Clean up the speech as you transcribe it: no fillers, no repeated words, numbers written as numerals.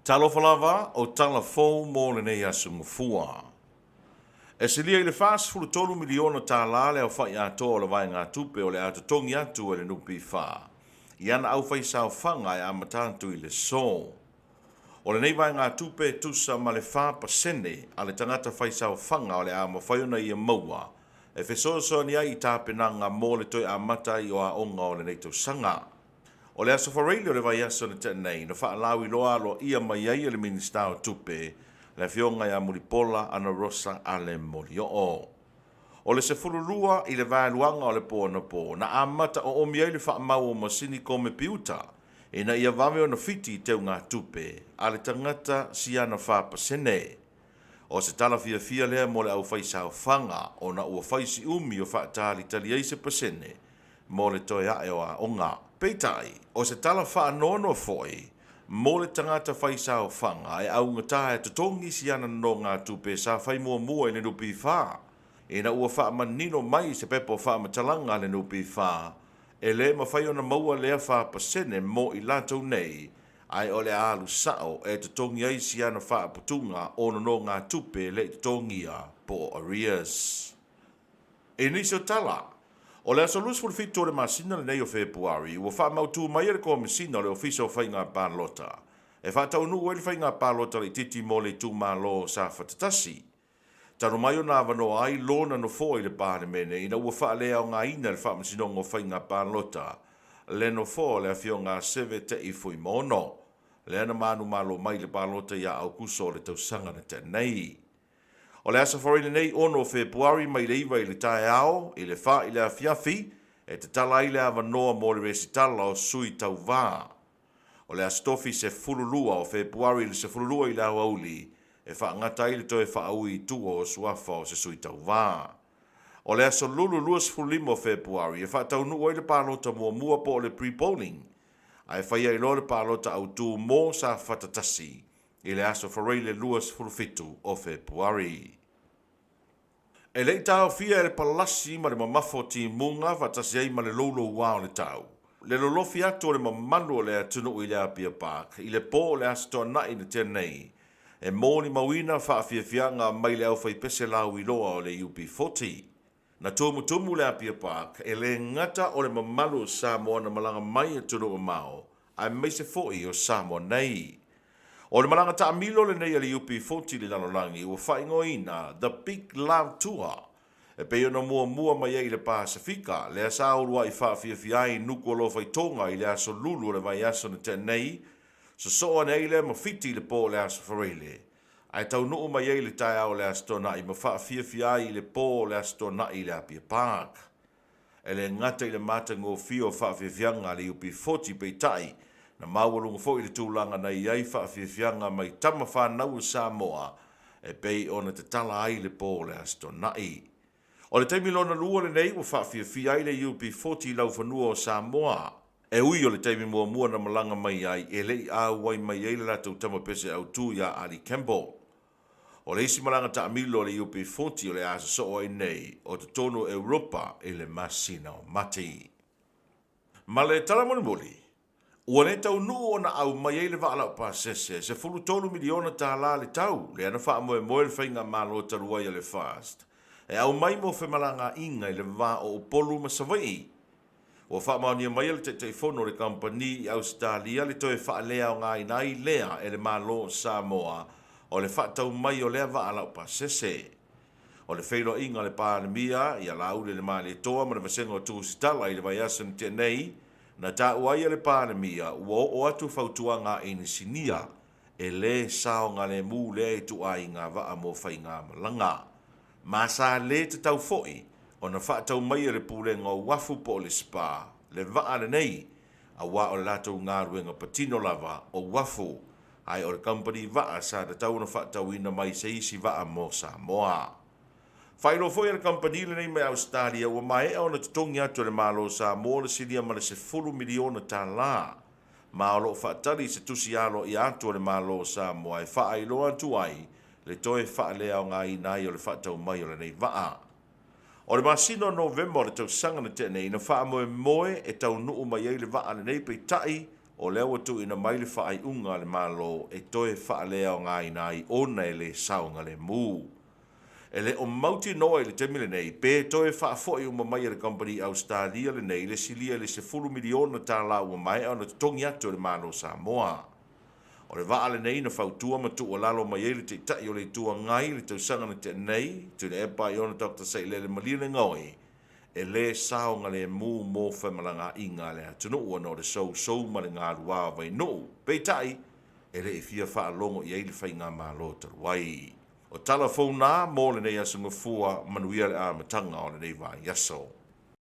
Tala Fou o Tala Fou mo le nei asunga fua. E se lia i le fast fulu tolu miliona tā la le au whai ato o le vai ngā tupe o le ato tongi atu e le nupi wha. I ana au whai sao whanga e amatantu i le so. O le nei vai ngā tupe tusa ma le wha pasene a le tangata whai sao whanga o le ama whaiona i a maua. E whesoso ni ai i tāpenanga mō le toi amata i o a onga o le nei tau sanga. O le aso whareili o le vai aso na tenei, na wha alawi loa lo ia mai ai le minista o tupe, le fionga ia Muripola ana rosa ale Morioo. O le se fururua i le vai luanga o le po na po, na amata o omi ai le wha mau o masini kome piuta, e na ia vame o na fiti teu ngā tupe, a le tangata si ana wha pasene. O se tala fia lea mo le au whai sao whanga, o na ua whai si umi o wha tali tali eise pasene, mo le toi ae o a onga. Peitai, o se tala wha nono foi, mo le tangata whai sao whanga e au ngata e tutongi si ana no ngā tupe sa whai mua i le nupi wha. E na ua wha manino mai se pepo wha matalanga le nupi wha, e le ma whai ona maua lea wha pasene mo i lato nei, ai o le alu sao e tutongi ai si ana wha putunga o no ngā tupe le tutongia po arrears. E niso tala, o le asolus ful fito le masina le nei o Februari, ua wha mautu mai le komisina le ofiso whai ngā pālota. E wha tau nu le whai ngā pālota le titi mo le tū mālo sa whatatasi. Tano mai o nā wano ai lona no fo i le pāne mene, ina ua wha lea o ngā ina le wha masinongo whai ngā pālota, le no fo le afio ngā seve te i fui mono. Le ana manu malo mai le pālota ia au kuso le tau sanga na te nei. O le asa whareile nei ono Februari mai leiva i le tae ao, i le wha i le afiafi, e te tala i le awanoa mo le resi tala o sui tau vā. O le astofi se fululua o Februari le se fululua i le awauli, e wha ngata i le toe wha au i tua o suafa o se sui tau vā. O le aso lulu luas fulimo o Februari, e wha tau nua i le pālota mua po le pre-polling, a e whaia i lo le pālota au tū mō sa whatatasi, i le aso whareile luas fulfitu o Februari. E lei tau fia e le palasi ma le mamafo ti munga fatasi ai ma le lolo wao le tau. Le lolofi atu o le mamanu o le atunu i le apia pak, i le po o le aso toa nai na tenei, e mōni mawina whaafiafianga mai le au whai pese lau i loa o le UP40. Na tumu le apia pak, e le ngata o le mamalu o Samoa na malanga mai atunu o mao, ai meise foi o Samoa nei. O le malanga ta amilo le nei ali UP40 le lalolangi ua whaingoina The Big Love Tour. E peo na mua mai ei le Pasifika, le asa urua i whaafiafiai nuku o lo whaitonga i le aso lulu le vai aso na tenei, soa nei le mawhiti le po le aso whareile. Ai tau nuu mai ei le tai au le aso tona i ma whaafiafiai i le po le aso tona i le Apia Park. E le ngata i le mata ngō fio whaafiafianga le UP40 peitai, na mawalunga fo i le tūlanga na iai whaafiafianga mai tama whanau Samoa e pei ona te tala ai le pō le asto nai. O le teimi lona lua le nei wa whaafiafia ai le UP40 lau whanua o Samoa. E ui o le teimi mua na malanga mai ai e lei a wai mai ei le latou tama pese au tū ia Ali Campbell. O le isi malanga ta amilo le UP40 o le asa so ai nei o te tono Europa e le masina o mati. Ma le talamoni ua ne tau nuu ona au mai ei le waala o pasese, se fulu tolu miliona tā la le tau, le ana wha moe le whainga malo taruai le fast. E au mai mo whemalanga inga i le wā o polu masawai. Ua wha maonia mai le te teifono le company i Australia le toe wha lea o ngā inai lea e le malo Samoa o le wha tau mai o lea waala o pasese. O le whailo inga le pānemia i ala ule le maa le toa ma le vasenga o tūsitala i le vai asan tenei, na ta uai le pānemia ua o atu whautuanga e nisinia e le sao ngā le mū le e tu ai ngā waa mo whai ngā malanga. Ma sa le te tau foi o na whaatau mai le pūle ngā wafu po le spa le waa le nei a wā o le latou ngā ruenga patino lava o wafu ai o le company waa sa da tau na whaatau ina mai se isi waa mo Samoa. Whailo foi le company le nei mai Australia ua mai o na tutongi atu le malo Samoa le silia ma le se fulu miliona tā la. Ma o lo whaatari se tusi alo i atu le malo Samoa e whaailoa atu ai le toe whaalea o ngā inai o le whaatau mai o le nei waa. O le masino November le tau sanga na tenei na wha moe e tau nuu mai ei le waa le nei pei tai o leo tu ina mai le whaai unga le malo e toe wha lea o ngā inai ona e le saunga le mū. E le o mauti noa i le temile nei, pe toe wha foi uma mai le company Australia le nei le silia le se fulu miliona tā la ua mai au na tongi atu le malo Samoa. O le vaa le nei na whautua ma tu o lalo mai e le te tai o le tua ngai le tausanga na te nei, tu le epa i ona Dr. Sei le malia le ngoi, e le saunga le mū mō whamalanga i ngā le atunu ua no le sou ma le ngā rua vai no, pe tai, e le e fia wha longo i eile whai ngā malo taruai. O Tala Fou nā, mō le nei asunga fua manuia le a matanga o le nei vai yaso.